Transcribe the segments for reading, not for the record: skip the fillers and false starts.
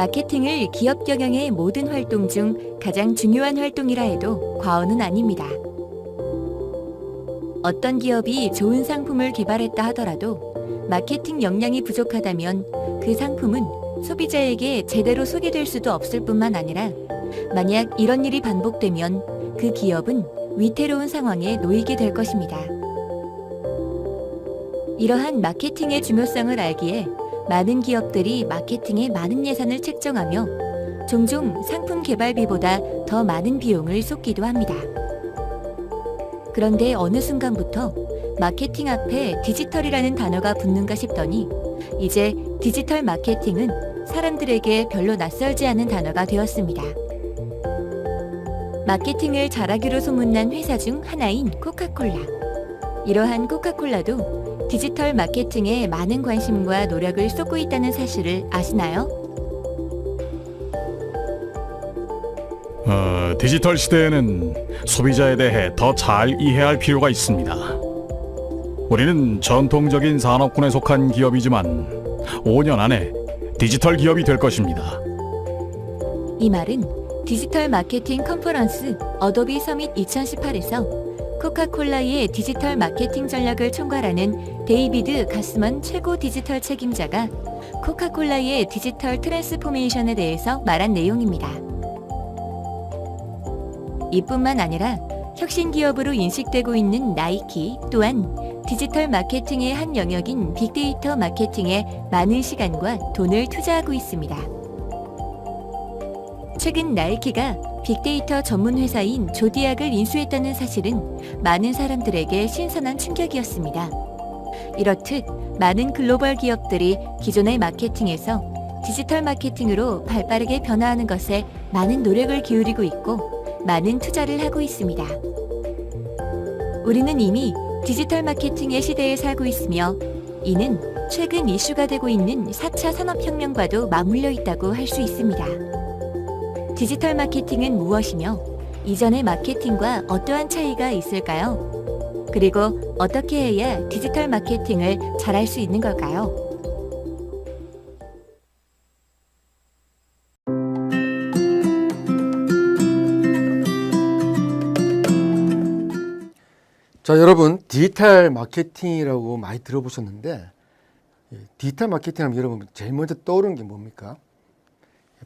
마케팅을 기업 경영의 모든 활동 중 가장 중요한 활동이라 해도 과언은 아닙니다. 어떤 기업이 좋은 상품을 개발했다 하더라도 마케팅 역량이 부족하다면 그 상품은 소비자에게 제대로 소개될 수도 없을 뿐만 아니라 만약 이런 일이 반복되면 그 기업은 위태로운 상황에 놓이게 될 것입니다. 이러한 마케팅의 중요성을 알기에 많은 기업들이 마케팅에 많은 예산을 책정하며 종종 상품 개발비보다 더 많은 비용을 쏟기도 합니다. 그런데 어느 순간부터 마케팅 앞에 디지털이라는 단어가 붙는가 싶더니 이제 디지털 마케팅은 사람들에게 별로 낯설지 않은 단어가 되었습니다. 마케팅을 잘하기로 소문난 회사 중 하나인 코카콜라. 이러한 코카콜라도 디지털 마케팅에 많은 관심과 노력을 쏟고 있다는 사실을 아시나요? 디지털 시대에는 소비자에 대해 더 잘 이해할 필요가 있습니다. 우리는 전통적인 산업군에 속한 기업이지만 5년 안에 디지털 기업이 될 것입니다. 이 말은 디지털 마케팅 컨퍼런스 어도비 서밋 2018에서 코카콜라의 디지털 마케팅 전략을 총괄하는 데이비드 가스먼 최고 디지털 책임자가 코카콜라의 디지털 트랜스포메이션에 대해서 말한 내용입니다. 이뿐만 아니라 혁신 기업으로 인식되고 있는 나이키 또한 디지털 마케팅의 한 영역인 빅데이터 마케팅에 많은 시간과 돈을 투자하고 있습니다. 최근 나이키가 빅데이터 전문 회사인 조디악을 인수했다는 사실은 많은 사람들에게 신선한 충격이었습니다. 이렇듯 많은 글로벌 기업들이 기존의 마케팅에서 디지털 마케팅으로 발빠르게 변화하는 것에 많은 노력을 기울이고 있고 많은 투자를 하고 있습니다. 우리는 이미 디지털 마케팅의 시대에 살고 있으며 이는 최근 이슈가 되고 있는 4차 산업혁명과도 맞물려 있다고 할 수 있습니다. 디지털 마케팅은 무엇이며 이전의 마케팅과 어떠한 차이가 있을까요? 그리고 어떻게 해야 디지털 마케팅을 잘할 수 있는 걸까요? 자, 여러분, 디지털 마케팅이라고 많이 들어보셨는데 디지털 마케팅 하면 여러분 제일 먼저 떠오르는 게 뭡니까?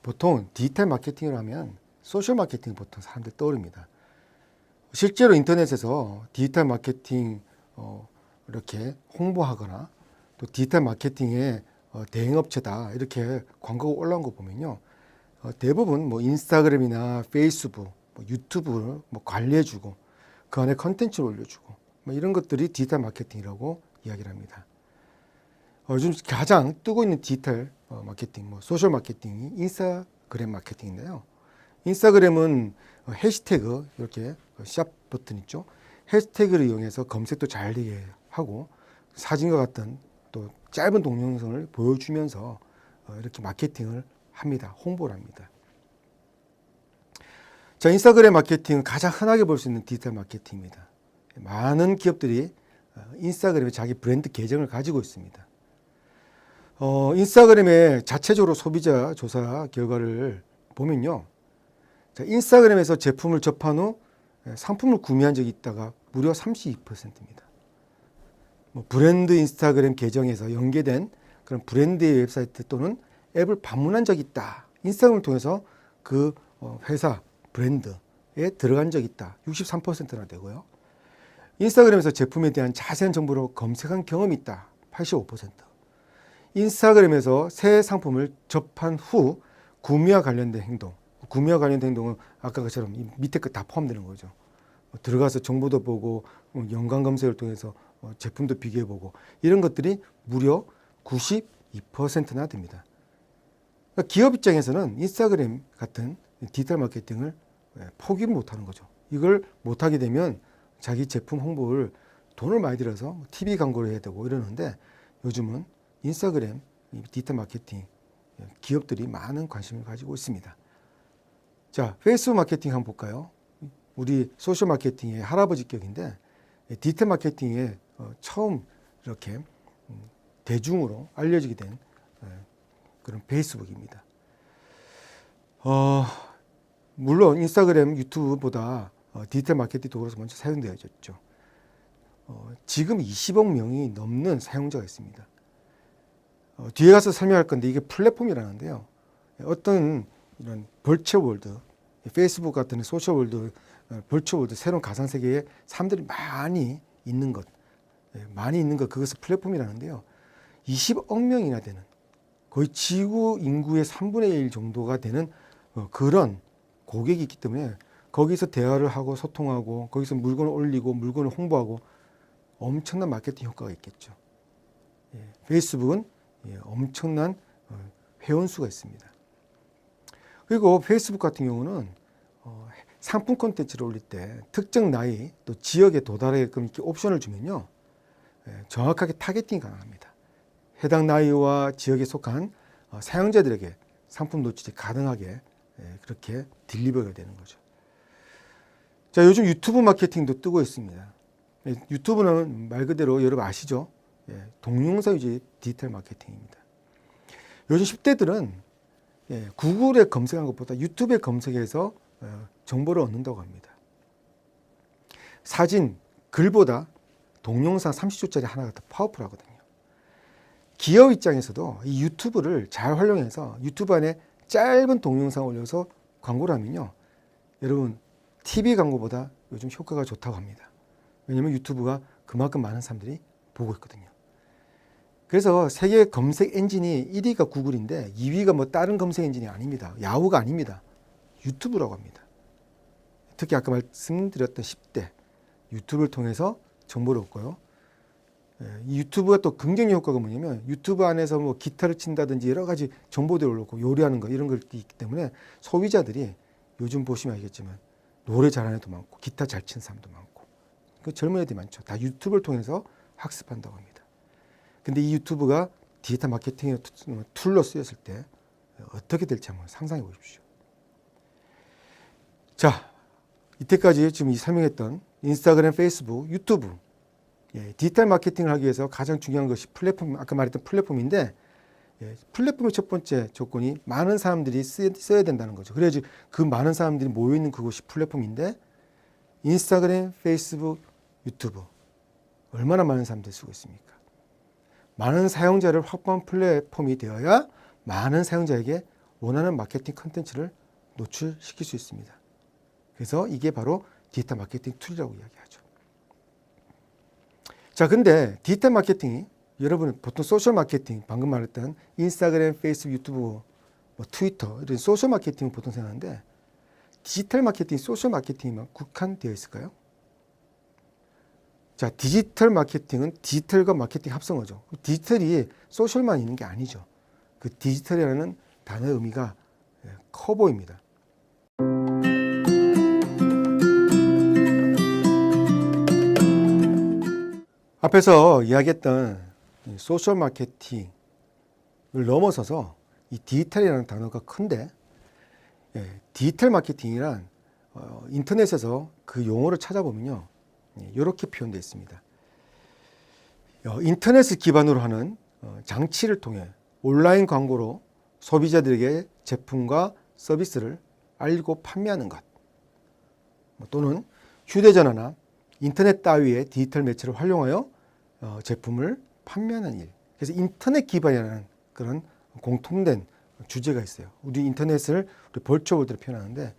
보통 디지털 마케팅을 하면 소셜 마케팅 보통 사람들이 떠오릅니다. 실제로 인터넷에서 디지털 마케팅 이렇게 홍보하거나 또 디지털 마케팅의 대행업체다 이렇게 광고가 올라온 거 보면요, 대부분 뭐 인스타그램이나 페이스북, 뭐 유튜브를 뭐 관리해주고 그 안에 컨텐츠를 올려주고 뭐 이런 것들이 디지털 마케팅이라고 이야기를 합니다. 요즘 가장 뜨고 있는 디지털 마케팅, 뭐 소셜 마케팅이 인스타그램 마케팅인데요. 인스타그램은 해시태그 이렇게 샵 버튼 있죠. 해시태그를 이용해서 검색도 잘 되게 하고 사진과 같은 또 짧은 동영상을 보여주면서 이렇게 마케팅을 합니다. 홍보를 합니다. 자, 인스타그램 마케팅은 가장 흔하게 볼 수 있는 디지털 마케팅입니다. 많은 기업들이 인스타그램에 자기 브랜드 계정을 가지고 있습니다. 인스타그램의 자체적으로 소비자 조사 결과를 보면요, 자, 인스타그램에서 제품을 접한 후 상품을 구매한 적이 있다가 무려 32%입니다. 뭐 브랜드 인스타그램 계정에서 연계된 그런 브랜드의 웹사이트 또는 앱을 방문한 적이 있다. 인스타그램을 통해서 그 회사 브랜드에 들어간 적이 있다. 63%나 되고요. 인스타그램에서 제품에 대한 자세한 정보를 검색한 경험이 있다. 85%. 인스타그램에서 새 상품을 접한 후 구매와 관련된 행동. 구매와 관련된 행동은 아까 것처럼 이 밑에 거 다 포함되는 거죠. 들어가서 정보도 보고 연관 검색을 통해서 제품도 비교해보고 이런 것들이 무려 92%나 됩니다. 그러니까 기업 입장에서는 인스타그램 같은 디지털 마케팅을 포기를 못하는 거죠. 이걸 못하게 되면 자기 제품 홍보를 돈을 많이 들여서 TV 광고를 해야 되고 이러는데 요즘은 인스타그램 디지털 마케팅 기업들이 많은 관심을 가지고 있습니다. 자, 페이스북 마케팅 한번 볼까요? 우리 소셜 마케팅의 할아버지격인데 디지털 마케팅에 처음 이렇게 대중으로 알려지게 된 그런 페이스북입니다. 물론 인스타그램, 유튜브보다 디지털 마케팅 도구로서 먼저 사용되어졌죠. 지금 20억 명이 넘는 사용자가 있습니다. 뒤에 가서 설명할 건데 이게 플랫폼이라는데요. 어떤 이런 벌처 월드, 페이스북 같은 소셜 월드, 벌처 월드, 새로운 가상 세계에 사람들이 많이 있는 것, 그것을 플랫폼이라는데요. 20억 명이나 되는, 거의 지구 인구의 3분의 1 정도가 되는 그런 고객이 있기 때문에 거기서 대화를 하고 소통하고 거기서 물건을 올리고 물건을 홍보하고 엄청난 마케팅 효과가 있겠죠. 페이스북은 엄청난 회원 수가 있습니다. 그리고 페이스북 같은 경우는 상품 콘텐츠를 올릴 때 특정 나이 또 지역에 도달하게끔 이렇게 옵션을 주면요, 정확하게 타겟팅이 가능합니다. 해당 나이와 지역에 속한 사용자들에게 상품 노출이 가능하게 그렇게 딜리버가 되는 거죠. 자, 요즘 유튜브 마케팅도 뜨고 있습니다. 유튜브는 말 그대로 여러분 아시죠? 동영상 위주의 디지털 마케팅입니다. 요즘 10대들은 구글에 검색한 것보다 유튜브에 검색해서 정보를 얻는다고 합니다. 사진, 글보다 동영상 30초짜리 하나가 더 파워풀하거든요. 기업 입장에서도 이 유튜브를 잘 활용해서 유튜브 안에 짧은 동영상 올려서 광고를 하면요, 여러분 TV 광고보다 요즘 효과가 좋다고 합니다. 왜냐하면 유튜브가 그만큼 많은 사람들이 보고 있거든요. 그래서 세계 검색 엔진이 1위가 구글인데 2위가 뭐 다른 검색 엔진이 아닙니다. 야후가 아닙니다. 유튜브라고 합니다. 특히 아까 말씀드렸던 10대 유튜브를 통해서 정보를 얻고요. 이 유튜브가 또 긍정적 효과가 뭐냐면 유튜브 안에서 뭐 기타를 친다든지 여러 가지 정보들을 올리고 요리하는 거 이런 걸 있기 때문에 소비자들이 요즘 보시면 알겠지만 노래 잘하는 애도 많고 기타 잘 치는 사람도 많고 그 젊은 애들이 많죠. 다 유튜브를 통해서 학습한다고 합니다. 근데 이 유튜브가 디지털 마케팅의 툴로 쓰였을 때 어떻게 될지 한번 상상해 보십시오. 자, 이때까지 지금 설명했던 인스타그램, 페이스북, 유튜브, 디지털 마케팅을 하기 위해서 가장 중요한 것이 플랫폼, 아까 말했던 플랫폼인데, 플랫폼의 첫 번째 조건이 많은 사람들이 써야 된다는 거죠. 그래야지 그 많은 사람들이 모여있는 그곳이 플랫폼인데, 인스타그램, 페이스북, 유튜브 얼마나 많은 사람들이 쓰고 있습니까? 많은 사용자를 확보한 플랫폼이 되어야 많은 사용자에게 원하는 마케팅 컨텐츠를 노출시킬 수 있습니다. 그래서 이게 바로 디지털 마케팅 툴이라고 이야기하죠. 자, 근데 디지털 마케팅이 여러분 보통 소셜 마케팅, 방금 말했던 인스타그램, 페이스북, 유튜브, 뭐 트위터 이런 소셜 마케팅을 보통 생각하는데 디지털 마케팅, 소셜 마케팅만 국한되어 있을까요? 자, 디지털 마케팅은 디지털과 마케팅 합성어죠. 디지털이 소셜만 있는 게 아니죠. 그 디지털이라는 단어의 의미가 커 보입니다. 앞에서 이야기했던 소셜 마케팅을 넘어서서 이 디지털이라는 단어가 큰데, 디지털 마케팅이란 인터넷에서 그 용어를 찾아보면요, 이렇게 표현되어 있습니다. 인터넷을 기반으로 하는 장치를 통해 온라인 광고로 소비자들에게 제품과 서비스를 알고 판매하는 것, 또는 휴대전화나 인터넷 따위의 디지털 매체를 활용하여 제품을 판매하는 일. 그래서 인터넷 기반이라는 그런 공통된 주제가 있어요. 우리 인터넷을 우리 벌초월드로 표현하는데,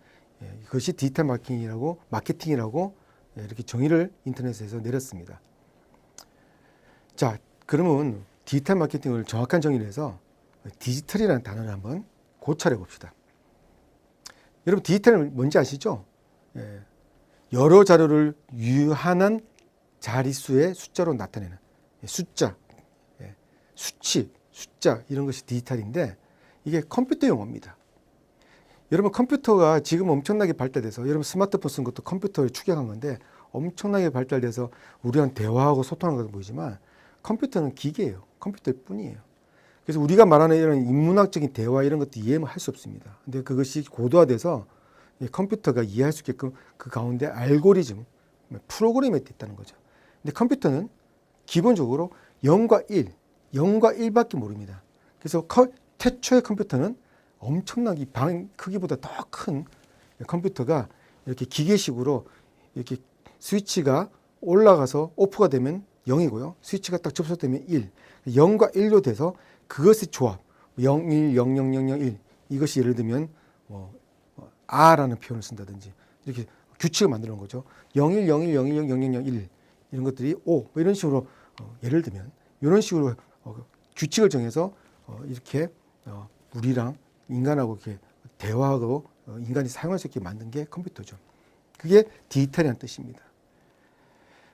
그것이 디지털 마케팅이라고 이렇게 정의를 인터넷에서 내렸습니다. 자, 그러면 디지털 마케팅을 정확한 정의를 해서 디지털이라는 단어를 한번 고찰해 봅시다. 여러분 디지털은 뭔지 아시죠? 여러 자료를 유한한 자릿수의 숫자로 나타내는 숫자, 수치, 숫자 이런 것이 디지털인데 이게 컴퓨터 용어입니다. 여러분 컴퓨터가 지금 엄청나게 발달돼서 여러분 스마트폰 쓴 것도 컴퓨터를 추격한 건데 엄청나게 발달돼서 우리랑 대화하고 소통하는 것도 보이지만 컴퓨터는 기계예요. 컴퓨터일 뿐이에요. 그래서 우리가 말하는 이런 인문학적인 대화 이런 것도 이해할 수 없습니다. 근데 그것이 고도화돼서 컴퓨터가 이해할 수 있게끔 그 가운데 알고리즘, 프로그램이 있다는 거죠. 근데 컴퓨터는 기본적으로 0과 1, 0과 1밖에 모릅니다. 그래서 태초의 컴퓨터는 엄청나게 방 크기보다 더 큰 컴퓨터가 이렇게 기계식으로 이렇게 스위치가 올라가서 오프가 되면 0이고요. 스위치가 딱 접속되면 1. 0과 1로 돼서 그것의 조합 0, 1, 0, 0, 0, 0, 1 이것이 예를 들면 아라는 표현을 쓴다든지 이렇게 규칙을 만들어 놓은 거죠. 0, 1, 0, 1, 0, 1, 0, 0, 0, 0, 1 이런 것들이 5 뭐 이런 식으로 예를 들면 이런 식으로 규칙을 정해서 이렇게 우리랑 인간하고 이렇게 대화하고 인간이 사용할 수 있게 만든 게 컴퓨터죠. 그게 디지털이라는 뜻입니다.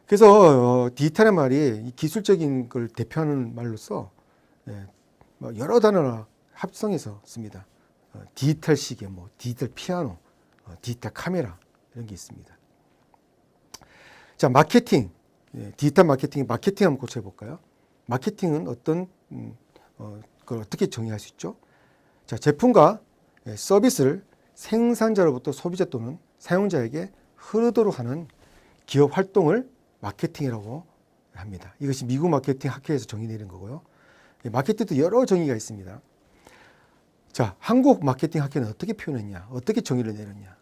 그래서 디지털의 말이 이 기술적인 걸 대표하는 말로서 여러 단어를 합성해서 씁니다. 디지털 시계, 뭐 디지털 피아노, 디지털 카메라 이런 게 있습니다. 자, 마케팅, 디지털 마케팅 한번 고쳐볼까요? 마케팅은 어떤 걸 어떻게 정의할 수 있죠? 자, 제품과 서비스를 생산자로부터 소비자 또는 사용자에게 흐르도록 하는 기업 활동을 마케팅이라고 합니다. 이것이 미국 마케팅 학회에서 정의내린 거고요. 마케팅도 여러 정의가 있습니다. 자, 한국 마케팅 학회는 어떻게 표현했냐? 어떻게 정의를 내렸냐?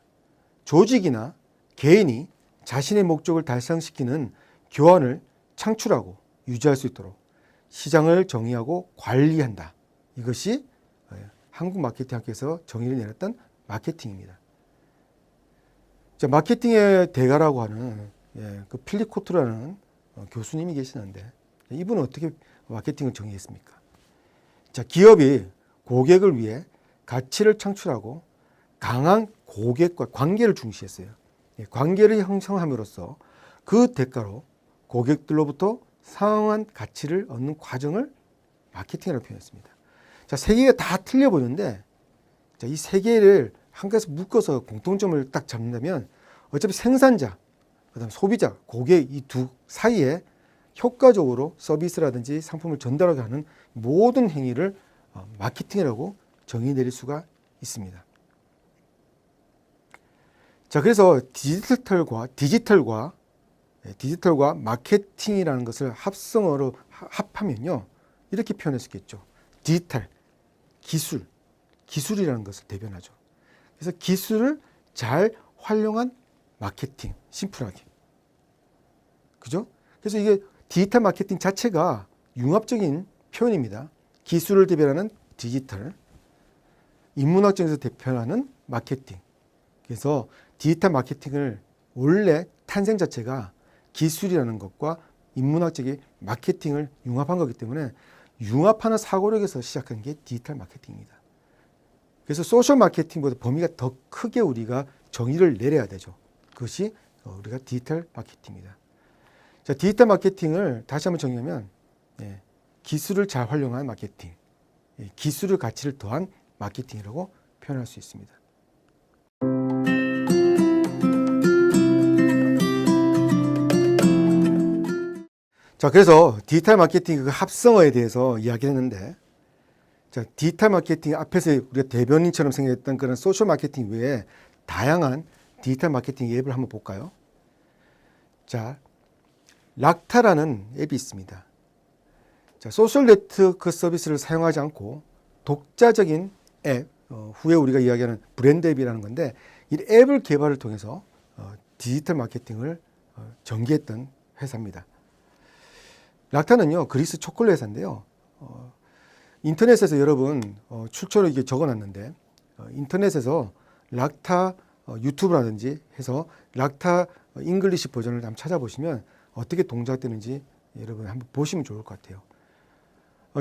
조직이나 개인이 자신의 목적을 달성시키는 교환을 창출하고 유지할 수 있도록 시장을 정의하고 관리한다. 이것이 한국 마케팅 학회에서 정의를 내렸던 마케팅입니다. 자, 마케팅의 대가라고 하는 그 필립 코트라는 교수님이 계시는데 이분은 어떻게 마케팅을 정의했습니까? 자, 기업이 고객을 위해 가치를 창출하고 강한 고객과 관계를 중시했어요. 관계를 형성함으로써 그 대가로 고객들로부터 상응한 가치를 얻는 과정을 마케팅이라고 표현했습니다. 자, 세 개가 다 틀려 보이는데 자, 이 세 개를 한가에서 묶어서 공통점을 딱 잡는다면 어차피 생산자, 그다음 소비자, 고객 이 두 사이에 효과적으로 서비스라든지 상품을 전달하게 하는 모든 행위를 마케팅이라고 정의 내릴 수가 있습니다. 자, 그래서 디지털과 마케팅이라는 것을 합성어로 합하면요 이렇게 표현할 수 있겠죠. 디지털, 기술이라는 것을 대변하죠. 그래서 기술을 잘 활용한 마케팅, 심플하게. 그죠? 그래서 이게 디지털 마케팅 자체가 융합적인 표현입니다. 기술을 대변하는 디지털, 인문학적에서 대표하는 마케팅. 그래서 디지털 마케팅을 원래 탄생 자체가 기술이라는 것과 인문학적인 마케팅을 융합한 거기 때문에 융합하는 사고력에서 시작한 게 디지털 마케팅입니다. 그래서 소셜 마케팅보다 범위가 더 크게 우리가 정의를 내려야 되죠. 그것이 우리가 디지털 마케팅입니다. 자, 디지털 마케팅을 다시 한번 정의하면 기술을 잘 활용한 마케팅, 기술의 가치를 더한 마케팅이라고 표현할 수 있습니다. 자, 그래서 디지털 마케팅 그 합성어에 대해서 이야기를 했는데, 자, 디지털 마케팅 앞에서 우리가 대변인처럼 생겼던 그런 소셜 마케팅 외에 다양한 디지털 마케팅 앱을 한번 볼까요? 자, 락타라는 앱이 있습니다. 자, 소셜 네트워크 서비스를 사용하지 않고 독자적인 앱, 후에 우리가 이야기하는 브랜드 앱이라는 건데, 이 앱을 개발을 통해서 디지털 마케팅을 전개했던 회사입니다. 락타는요, 그리스 초콜릿 회사인데요. 인터넷에서 여러분 출처로 이게 적어놨는데 인터넷에서 락타 유튜브라든지 해서 락타 잉글리시 버전을 한번 찾아보시면 어떻게 동작되는지 여러분 한번 보시면 좋을 것 같아요.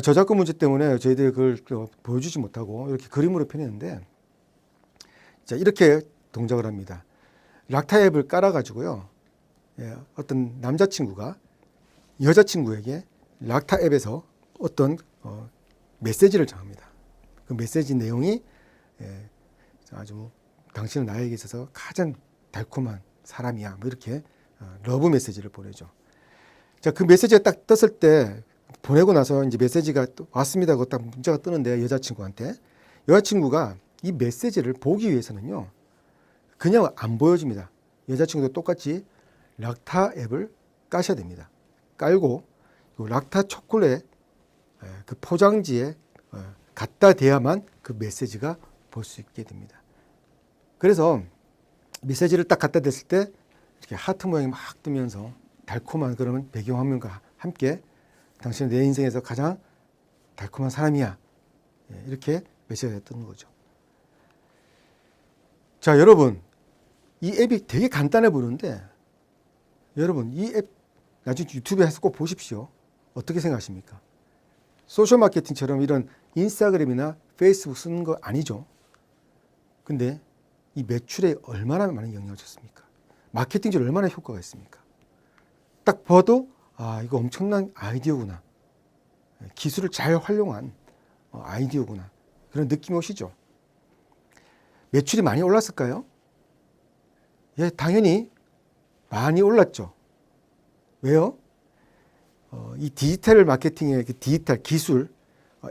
저작권 문제 때문에 저희들이 그걸 보여주지 못하고 이렇게 그림으로 표현했는데, 자, 이렇게 동작을 합니다. 락타 앱을 깔아가지고요, 어떤 남자친구가 여자친구에게 락타 앱에서 어떤 메시지를 정합니다. 그 메시지 내용이 아주 당신은 나에게 있어서 가장 달콤한 사람이야, 뭐 이렇게 러브 메시지를 보내죠. 자, 그 메시지가 딱 떴을 때 보내고 나서 이제 메시지가 왔습니다 하고 딱 문자가 뜨는데 여자친구가 이 메시지를 보기 위해서는요 그냥 안 보여줍니다. 여자친구도 똑같이 락타 앱을 까셔야 됩니다. 깔고 락타 초콜릿 그 포장지에 갖다 대야만 그 메시지가 볼 수 있게 됩니다. 그래서 메시지를 딱 갖다 댔을 때 이렇게 하트 모양이 막 뜨면서 달콤한 그런 배경화면과 함께 당신은 내 인생에서 가장 달콤한 사람이야. 이렇게 메시지가 뜨는 거죠. 자, 여러분, 이 앱이 되게 간단해 보이는데 여러분 이 앱 나중에 유튜브에서 꼭 보십시오. 어떻게 생각하십니까? 소셜 마케팅처럼 이런 인스타그램이나 페이스북 쓰는 거 아니죠. 근데 이 매출에 얼마나 많은 영향을 줬습니까? 마케팅적으로 얼마나 효과가 있습니까? 딱 봐도 아, 이거 엄청난 아이디어구나. 기술을 잘 활용한 아이디어구나. 그런 느낌이 오시죠? 매출이 많이 올랐을까요? 예, 당연히 많이 올랐죠. 왜요? 이 디지털 마케팅의 그 디지털 기술,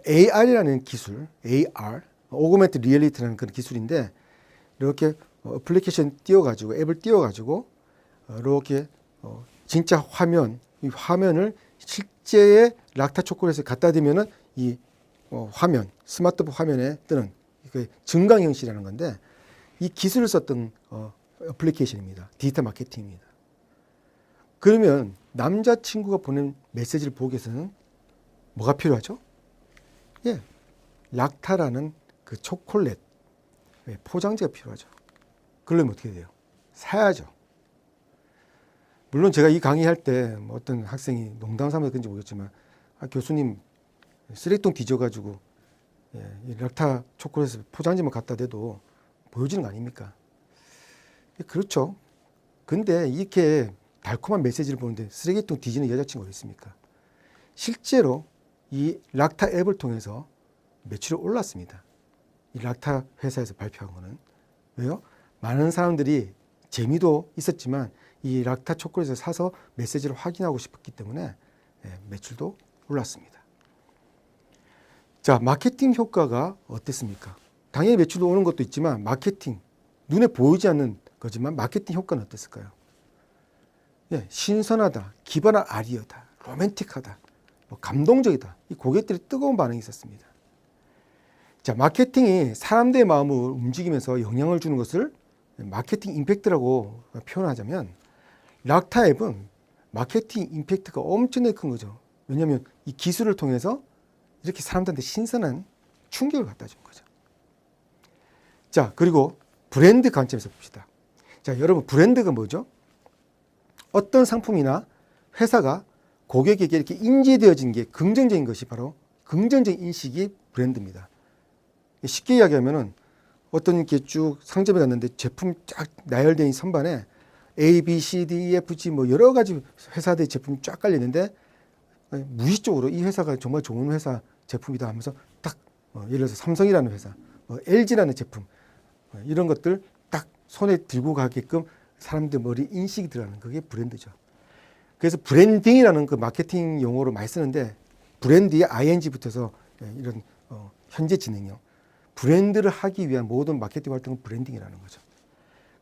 AR이라는 기술, AR, 오그멘트 리얼리티라는 그런 기술인데 이렇게 애플리케이션 띄워가지고 앱을 띄워가지고 이렇게 진짜 화면, 이 화면을 실제의 락타 초콜릿에 갖다 대면은 이 화면, 스마트폰 화면에 뜨는 그 증강 형식이라는 건데 이 기술을 썼던 애플리케이션입니다. 디지털 마케팅입니다. 그러면 남자친구가 보낸 메시지를 보기 위해서는 뭐가 필요하죠? 예, 락타라는 그 초콜릿 포장지가 필요하죠. 그러려면 어떻게 돼요? 사야죠. 물론 제가 이 강의할 때 어떤 학생이 농담 삼아서 그런지 모르겠지만 교수님 쓰레기통 뒤져가지고 이 락타 초콜릿 포장지만 갖다 대도 보여지는 거 아닙니까? 그렇죠. 근데 이렇게 달콤한 메시지를 보는데 쓰레기통 뒤지는 여자친구가 어디 있습니까? 실제로 이 락타 앱을 통해서 매출이 올랐습니다. 이 락타 회사에서 발표한 거는. 왜요? 많은 사람들이 재미도 있었지만 이 락타 초콜릿을 사서 메시지를 확인하고 싶었기 때문에 매출도 올랐습니다. 자, 마케팅 효과가 어땠습니까? 당연히 매출도 오는 것도 있지만 마케팅, 눈에 보이지 않는 거지만 마케팅 효과는 어땠을까요? 예, 신선하다, 기발한 아이디어다, 로맨틱하다, 감동적이다. 이 고객들의 뜨거운 반응이 있었습니다. 자, 마케팅이 사람들의 마음을 움직이면서 영향을 주는 것을 마케팅 임팩트라고 표현하자면 락타 앱은 마케팅 임팩트가 엄청나게 큰 거죠. 왜냐하면 이 기술을 통해서 이렇게 사람들한테 신선한 충격을 갖다 준 거죠. 자, 그리고 브랜드 관점에서 봅시다. 자, 여러분 브랜드가 뭐죠? 어떤 상품이나 회사가 고객에게 이렇게 인지되어진 게 긍정적인 것이 바로 긍정적인 인식이 브랜드입니다. 쉽게 이야기하면은 어떤 이렇게 쭉 상점에 갔는데 제품 쫙 나열된 이 선반에 A, B, C, D, E, F, G 뭐 여러 가지 회사들의 제품이 쫙 깔려 있는데 무의식적으로 이 회사가 정말 좋은 회사 제품이다 하면서 딱 예를 들어서 삼성이라는 회사, LG라는 제품 이런 것들 딱 손에 들고 가게끔 사람들 머리 인식이 들어가는 그게 브랜드죠. 그래서 브랜딩이라는 그 마케팅 용어로 많이 쓰는데 브랜드에 ing 붙어서 이런 현재 진행형 브랜드를 하기 위한 모든 마케팅 활동은 브랜딩이라는 거죠.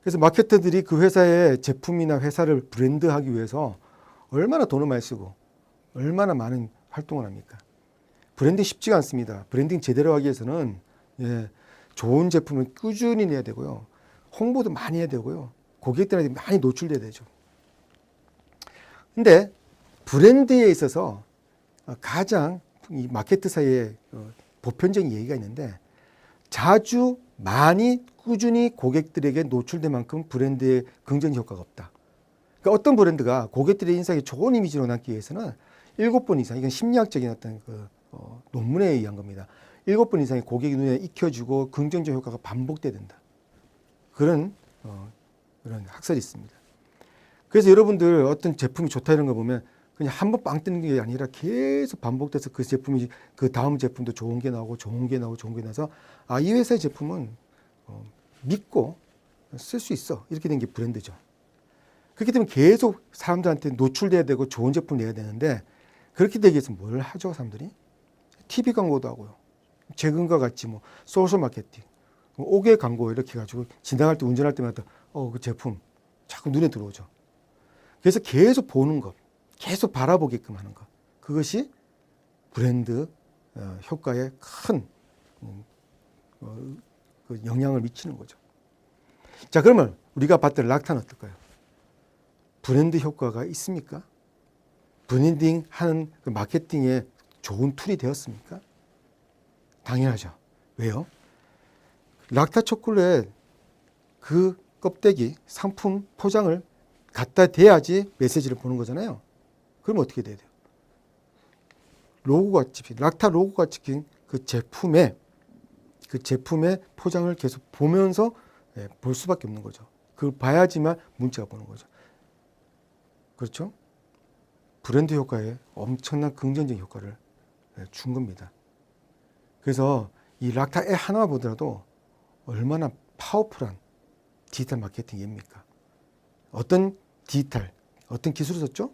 그래서 마케터들이 그 회사의 제품이나 회사를 브랜드하기 위해서 얼마나 돈을 많이 쓰고 얼마나 많은 활동을 합니까? 브랜딩 쉽지가 않습니다. 브랜딩 제대로 하기 위해서는 좋은 제품을 꾸준히 내야 되고요. 홍보도 많이 해야 되고요. 고객들한테 많이 노출돼야 되죠. 근데 브랜드에 있어서 가장 이 마케트사의 보편적인 얘기가 있는데 자주 많이 꾸준히 고객들에게 노출된 만큼 브랜드의 긍정 효과가 없다. 그러니까 어떤 브랜드가 고객들의 인상에 좋은 이미지로 남기 위해서는 7번 이상, 이건 심리학적인 어떤 논문에 의한 겁니다. 7번 이상의 고객의 눈에 익혀주고 긍정적 효과가 반복돼야 된다. 그런 학설이 있습니다. 그래서 여러분들 어떤 제품이 좋다 이런 거 보면 그냥 한 번 빵 뜨는 게 아니라 계속 반복돼서 그 제품이 그 다음 제품도 좋은 게 나오고 좋은 게 나오고 좋은 게 나서 아, 이 회사의 제품은 믿고 쓸 수 있어. 이렇게 된 게 브랜드죠. 그렇기 때문에 계속 사람들한테 노출돼야 되고 좋은 제품을 내야 되는데 그렇게 되기 위해서 뭘 하죠, 사람들이? TV 광고도 하고요. 최근과 같이 뭐 소셜 마케팅, 옥외 광고 이렇게 해가지고 지나갈 때 운전할 때마다 그 제품 자꾸 눈에 들어오죠. 그래서 계속 보는 것, 계속 바라보게끔 하는 것. 그것이 브랜드 효과의 큰 그 영향을 미치는 거죠. 자, 그러면 우리가 봤던 락타는 어떨까요? 브랜드 효과가 있습니까? 브랜딩 하는 그 마케팅에 좋은 툴이 되었습니까? 당연하죠. 왜요? 락타 초콜릿 그 껍데기, 상품 포장을 갖다 대야지 메시지를 보는 거잖아요. 그럼 어떻게 돼야 돼요? 로고가 찍힌, 락타 로고가 찍힌 그 제품의 포장을 계속 보면서 볼 수밖에 없는 거죠. 그걸 봐야지만 문자가 보는 거죠. 그렇죠? 브랜드 효과에 엄청난 긍정적인 효과를 준 겁니다. 그래서 이 락타 애 하나 보더라도 얼마나 파워풀한 디지털 마케팅입니까? 어떤 기술을 썼죠?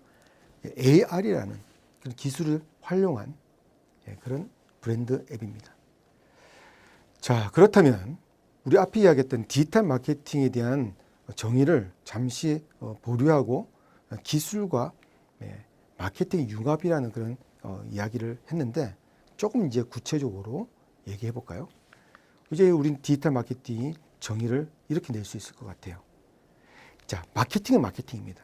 AR이라는 그런 기술을 활용한 그런 브랜드 앱입니다. 자, 그렇다면 우리 앞에 이야기했던 디지털 마케팅에 대한 정의를 잠시 보류하고 기술과 마케팅 융합이라는 그런 이야기를 했는데 조금 이제 구체적으로 얘기해 볼까요? 이제 우린 디지털 마케팅 정의를 이렇게 낼 수 있을 것 같아요. 자, 마케팅은 마케팅입니다.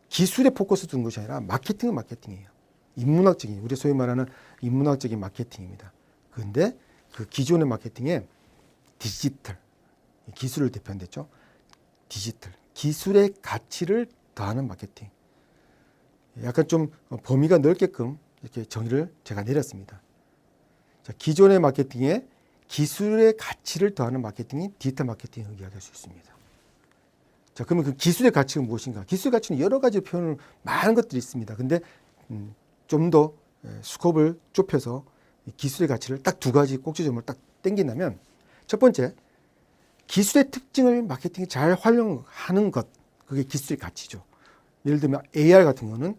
기술에 포커스 두는 것이 아니라 마케팅은 마케팅이에요. 인문학적인, 우리 소위 말하는 인문학적인 마케팅입니다. 그런데 그 기존의 마케팅에 디지털, 기술을 대표한댔죠. 디지털, 기술의 가치를 더하는 마케팅. 약간 좀 범위가 넓게끔 이렇게 정의를 제가 내렸습니다. 자, 기존의 마케팅에 기술의 가치를 더하는 마케팅이 디지털 마케팅을 이야기할 수 있습니다. 자, 그러면 그 기술의 가치가 무엇인가? 기술의 가치는 여러 가지 표현을 많은 것들이 있습니다. 근데 좀 더 스코프를 좁혀서 기술의 가치를 딱 두 가지 꼭지점을 딱 땡긴다면 첫 번째, 기술의 특징을 마케팅에 잘 활용하는 것, 그게 기술의 가치죠. 예를 들면 AR 같은 거는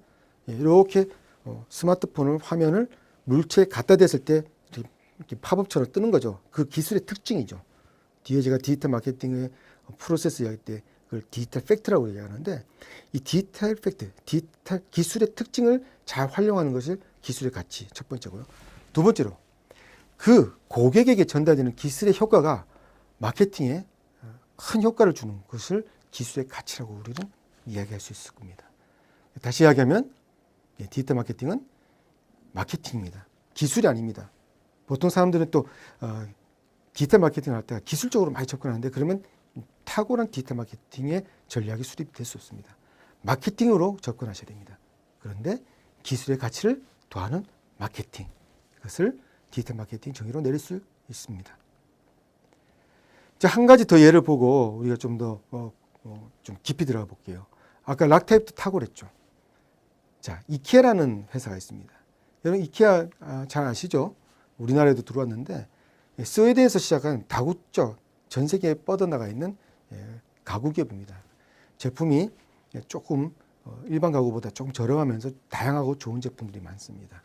이렇게 스마트폰을 화면을 물체에 갖다 댔을 때 이렇게 팝업처럼 뜨는 거죠. 그 기술의 특징이죠. 뒤에 제가 디지털 마케팅의 프로세스 이야기 때 그걸 디지털 팩트라고 얘기하는데 이 디지털 팩트, 디지털 기술의 특징을 잘 활용하는 것이 기술의 가치 첫 번째고요. 두 번째로 그 고객에게 전달되는 기술의 효과가 마케팅에 큰 효과를 주는 것을 기술의 가치라고 우리는 이야기할 수 있을 겁니다. 다시 이야기하면 디지털 마케팅은 마케팅입니다. 기술이 아닙니다. 보통 사람들은 또 디지털 마케팅을 할 때 기술적으로 많이 접근하는데 그러면 탁월한 디지털 마케팅의 전략이 수립이 될 수 없습니다. 마케팅으로 접근하셔야 됩니다. 그런데 기술의 가치를 더하는 마케팅, 그것을 디지털 마케팅 정의로 내릴 수 있습니다. 자, 한 가지 더 예를 보고 우리가 좀 더 좀 깊이 들어가 볼게요. 아까 락타입도 탁월했죠. 자, 이케아라는 회사가 있습니다. 여러분 이케아 잘 아시죠? 우리나라에도 들어왔는데 스웨덴에서 시작한 다국적 전 세계에 뻗어나가 있는 가구 기업입니다. 제품이 조금 일반 가구보다 조금 저렴하면서 다양하고 좋은 제품들이 많습니다.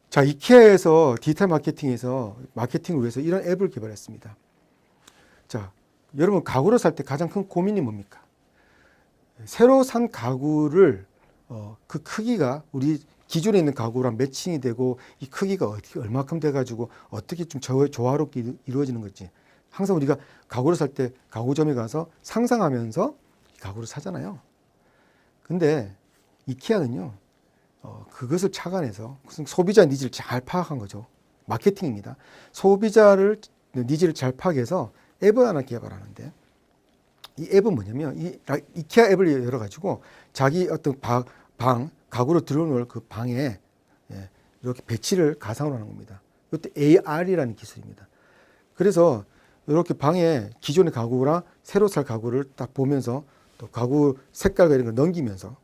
자, 이케아에서 디지털 마케팅에서 마케팅을 위해서 이런 앱을 개발했습니다. 자, 여러분 가구를 살 때 가장 큰 고민이 뭡니까? 새로 산 가구를 그 크기가 우리 기존에 있는 가구랑 매칭이 되고 이 크기가 어떻게 얼마큼 돼가지고 어떻게 좀 조화롭게 이루어지는 건지 항상 우리가 가구를 살 때 가구점에 가서 상상하면서 가구를 사잖아요. 근데 이케아는요 그것을 착안해서 소비자 니즈를 잘 파악한 거죠. 마케팅입니다. 소비자를 니즈를 잘 파악해서 앱을 하나 개발하는데 이 앱은 뭐냐면 이 이케아 앱을 열어가지고 자기 어떤 가구로 들어오는 그 방에 이렇게 배치를 가상으로 하는 겁니다. 이것도 AR이라는 기술입니다. 그래서 이렇게 방에 기존의 가구랑 새로 살 가구를 딱 보면서 또 가구 색깔과 이런 걸 넘기면서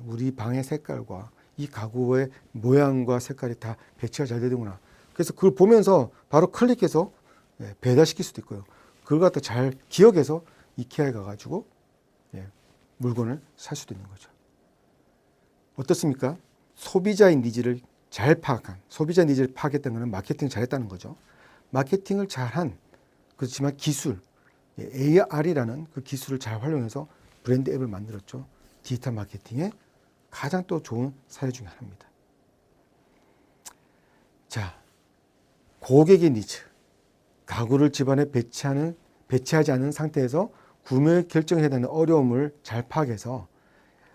우리 방의 색깔과 이 가구의 모양과 색깔이 다 배치가 잘 되는구나. 그래서 그걸 보면서 바로 클릭해서 배달시킬 수도 있고요. 그걸 갖다 잘 기억해서 이케아에 가가지고 물건을 살 수도 있는 거죠. 어떻습니까? 소비자의 니즈를 잘 파악한, 소비자 니즈를 파악했다는 것은 마케팅을 잘했다는 거죠. 마케팅을 잘한, 그렇지만 기술, AR이라는 그 기술을 잘 활용해서 브랜드 앱을 만들었죠. 디지털 마케팅의 가장 또 좋은 사례 중에 하나입니다. 자, 고객의 니즈, 가구를 집안에 배치하지 않은 상태에서 구매 결정해야 되는 어려움을 잘 파악해서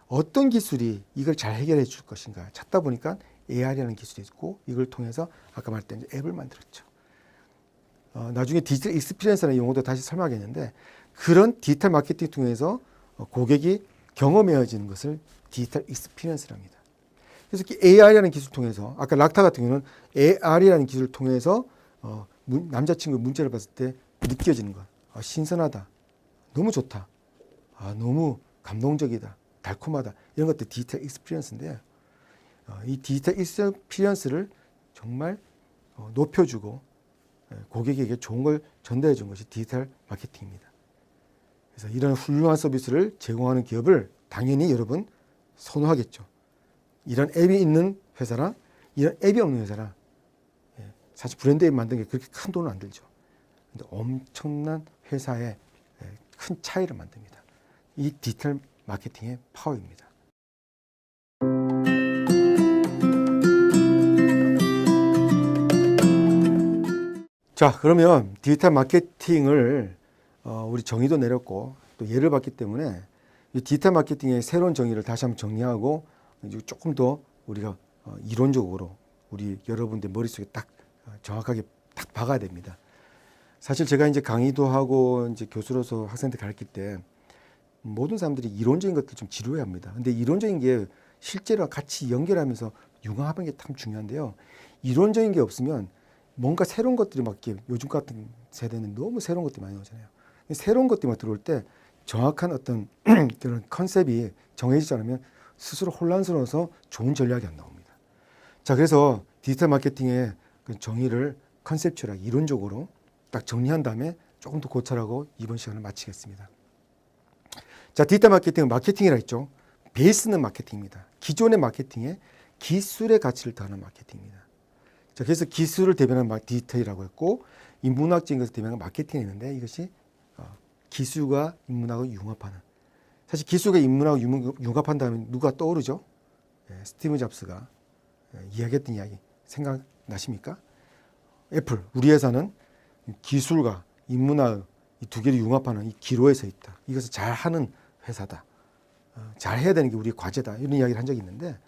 어떤 기술이 이걸 잘 해결해 줄 것인가 찾다 보니까 AR이라는 기술이 있고 이걸 통해서 아까 말했던 앱을 만들었죠. 나중에 디지털 익스피리언스라는 용어도 다시 설명하겠는데 그런 디지털 마케팅 통해서 고객이 경험해야지는 것을 디지털 익스피리언스랍니다. 그래서 AR이라는 기술을 통해서 아까 락타 같은 경우는 AR이라는 기술을 통해서 남자친구 문자를 봤을 때 느껴지는 것. 신선하다. 너무 좋다. 너무 감동적이다. 달콤하다. 이런 것들 디지털 익스피리언스인데 이 디지털 익스피리언스를 정말 높여주고 고객에게 좋은 걸 전달해 준 것이 디지털 마케팅입니다. 그래서 이런 훌륭한 서비스를 제공하는 기업을 당연히 여러분 선호하겠죠. 이런 앱이 있는 회사랑 이런 앱이 없는 회사랑 사실 브랜드 앱 만드는 게 그렇게 큰 돈은 안 들죠. 근데 엄청난 회사의 큰 차이를 만듭니다. 이 디지털 마케팅의 파워입니다. 자, 그러면 디지털 마케팅을 우리 정의도 내렸고 또 예를 봤기 때문에 이 디지털 마케팅의 새로운 정의를 다시 한번 정리하고 이제 조금 더 우리가 이론적으로 우리 여러분들 머릿속에 딱 정확하게 딱 박아야 됩니다. 사실 제가 이제 강의도 하고 이제 교수로서 학생들 가르칠 때 모든 사람들이 이론적인 것들 좀 지루해합니다. 근데 이론적인 게 실제로 같이 연결하면서 융합하는 게 참 중요한데요. 이론적인 게 없으면 뭔가 새로운 것들이 막 이렇게 요즘 같은 세대는 너무 새로운 것들이 많이 나오잖아요. 새로운 것들만 들어올 때 정확한 어떤 그런 컨셉이 정해지지 않으면 스스로 혼란스러워서 좋은 전략이 안 나옵니다. 자, 그래서 디지털 마케팅의 그 정의를 컨셉추얼하게 이론적으로 딱 정리한 다음에 조금 더 고찰하고 이번 시간을 마치겠습니다. 자, 디지털 마케팅은 마케팅이라 했죠. 베이스는 마케팅입니다. 기존의 마케팅에 기술의 가치를 더하는 마케팅입니다. 자, 그래서 기술을 대변하는 디지털이라고 했고 인문학적인 것을 대변하는 마케팅이 있는데 이것이 기술과 인문학을 융합하는. 사실 기술과 인문학을 융합한다면 누가 떠오르죠? 스티브 잡스가 이야기했던 이야기 생각나십니까? 애플, 우리 회사는 기술과 인문학 이 두 개를 융합하는 이 기로에 서 있다. 이것을 잘하는 회사다. 잘 해야 되는 게 우리의 과제다. 이런 이야기를 한 적이 있는데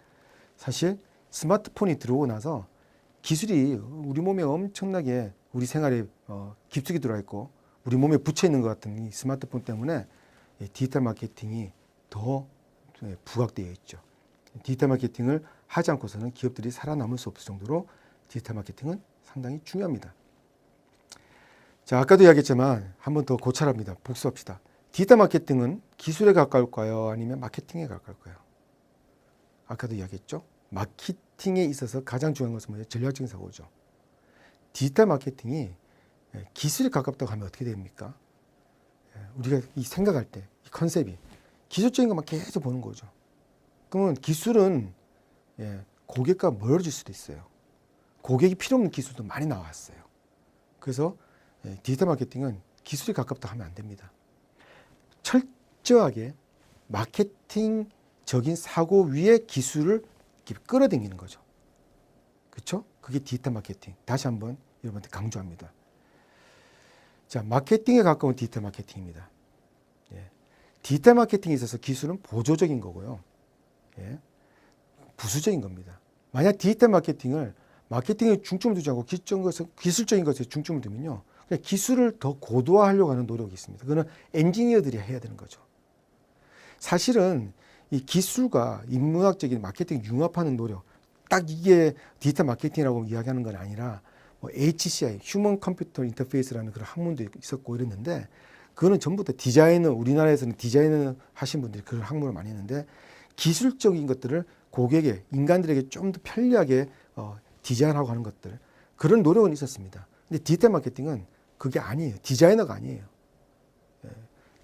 사실 스마트폰이 들어오고 나서 기술이 우리 몸에 엄청나게 우리 생활에 깊숙이 들어와 있고 우리 몸에 붙여 있는 것 같은 이 스마트폰 때문에 디지털 마케팅이 더 부각되어 있죠. 디지털 마케팅을 하지 않고서는 기업들이 살아남을 수 없을 정도로 디지털 마케팅은 상당히 중요합니다. 자, 아까도 이야기했지만 한 번 더 고찰합니다. 복습합시다. 디지털 마케팅은 기술에 가까울까요? 아니면 마케팅에 가까울까요? 아까도 이야기했죠. 마케팅에 있어서 가장 중요한 것은 뭐예요? 전략적인 사고죠. 디지털 마케팅이 기술에 가깝다고 하면 어떻게 됩니까? 우리가 이 생각할 때 이 컨셉이 기술적인 것만 계속 보는 거죠. 그러면 기술은 고객과 멀어질 수도 있어요. 고객이 필요 없는 기술도 많이 나왔어요. 그래서 디지털 마케팅은 기술이 가깝다 하면 안 됩니다. 철저하게 마케팅적인 사고 위에 기술을 끌어당기는 거죠. 그렇죠? 그게 디지털 마케팅. 다시 한번 여러분한테 강조합니다. 자, 마케팅에 가까운 디지털 마케팅입니다. 디지털 마케팅에 있어서 기술은 보조적인 거고요. 부수적인 겁니다. 만약 디지털 마케팅에 중점을 두지 않고 기술적인 것에 중점을 두면요. 그냥 기술을 더 고도화하려고 하는 노력이 있습니다. 그거는 엔지니어들이 해야 되는 거죠. 사실은 이 기술과 인문학적인 마케팅 융합하는 노력, 딱 이게 디지털 마케팅이라고 이야기하는 건 아니라 뭐 HCI, 휴먼 컴퓨터 인터페이스라는 그런 학문도 있었고 이랬는데 그거는 전부 다 디자이너, 우리나라에서는 디자이너 하신 분들이 그런 학문을 많이 했는데 기술적인 것들을 고객에, 인간들에게 좀 더 편리하게 디자인하고 하는 것들, 그런 노력은 있었습니다. 근데 디지털 마케팅은 그게 아니에요. 디자이너가 아니에요.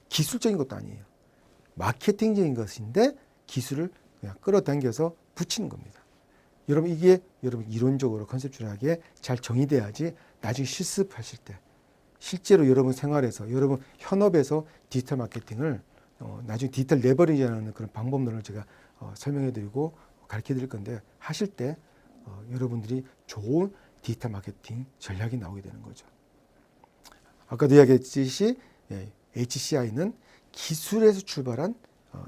기술적인 것도 아니에요. 마케팅적인 것인데 기술을 그냥 끌어당겨서 붙이는 겁니다. 여러분 이게 여러분 이론적으로 컨셉추얼하게 잘 정의돼야지 나중에 실습하실 때 실제로 여러분 생활에서 여러분 현업에서 디지털 마케팅을 나중에 디지털 레버리지하는 그런 방법론을 제가 설명해드리고 가르쳐드릴 건데 하실 때 여러분들이 좋은 디지털 마케팅 전략이 나오게 되는 거죠. 아까도 이야기했듯이 HCI는 기술에서 출발한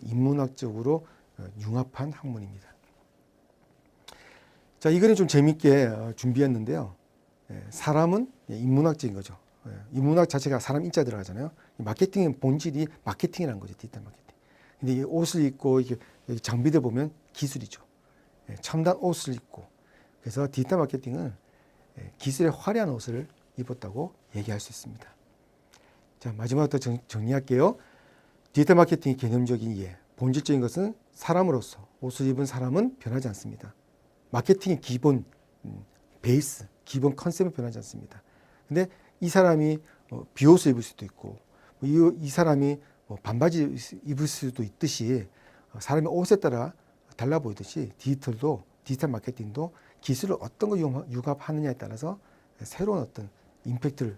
인문학적으로 융합한 학문입니다. 자, 이 그림 좀 재밌게 준비했는데요. 사람은 인문학적인 거죠. 인문학 자체가 사람 인자 들어가잖아요. 마케팅의 본질이 마케팅이라는 거죠. 디지털 마케팅. 근데 이 옷을 입고 이렇게 장비들 보면 기술이죠. 첨단 옷을 입고. 그래서 디지털 마케팅은 기술의 화려한 옷을 입었다고 얘기할 수 있습니다. 자, 마지막으로 정리할게요. 디지털 마케팅의 개념적인 이해, 본질적인 것은 사람으로서 옷을 입은 사람은 변하지 않습니다. 마케팅의 기본 베이스, 기본 컨셉은 변하지 않습니다. 근데 이 사람이 비옷을 입을 수도 있고 이 사람이 반바지 입을 수도 있듯이 사람의 옷에 따라 달라 보이듯이 디지털 마케팅도 기술을 어떤 거 융합하느냐에 따라서 새로운 어떤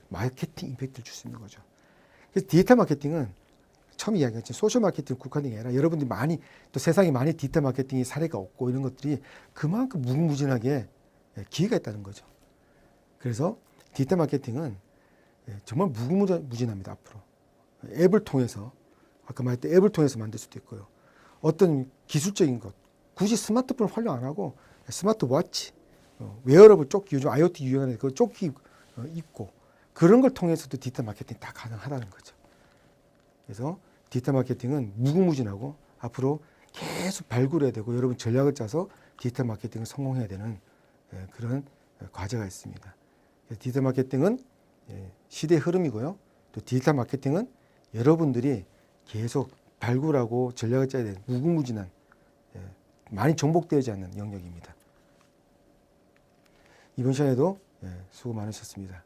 마케팅 임팩트를 줄 수 있는 거죠. 그래서 디지털 마케팅은 처음 이야기했죠. 소셜 마케팅 국한이 아니라 여러분들이 많이 또 세상에 많이 디지털 마케팅의 사례가 없고 이런 것들이 그만큼 무궁무진하게 기회가 있다는 거죠. 그래서 디지털 마케팅은 정말 무궁무진합니다. 앞으로 앱을 통해서 아까 말했던 앱을 통해서 만들 수도 있고요. 어떤 기술적인 것 굳이 스마트폰을 활용 안 하고 스마트워치, 웨어러블 조끼 요즘 IoT 유행하는 그 조끼 입고 그런 걸 통해서도 디지털 마케팅 다 가능하다는 거죠. 그래서 디지털 마케팅은 무궁무진하고 앞으로 계속 발굴해야 되고 여러분 전략을 짜서 디지털 마케팅을 성공해야 되는 그런 과제가 있습니다. 디지털 마케팅은 시대의 흐름이고요. 또 디지털 마케팅은 여러분들이 계속 발굴하고 전략을 짜야 되는 무궁무진한 많이 정복되지 않는 영역입니다. 이번 시간에도 수고 많으셨습니다.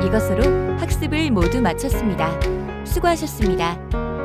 이것으로 학습을 모두 마쳤습니다. 수고하셨습니다.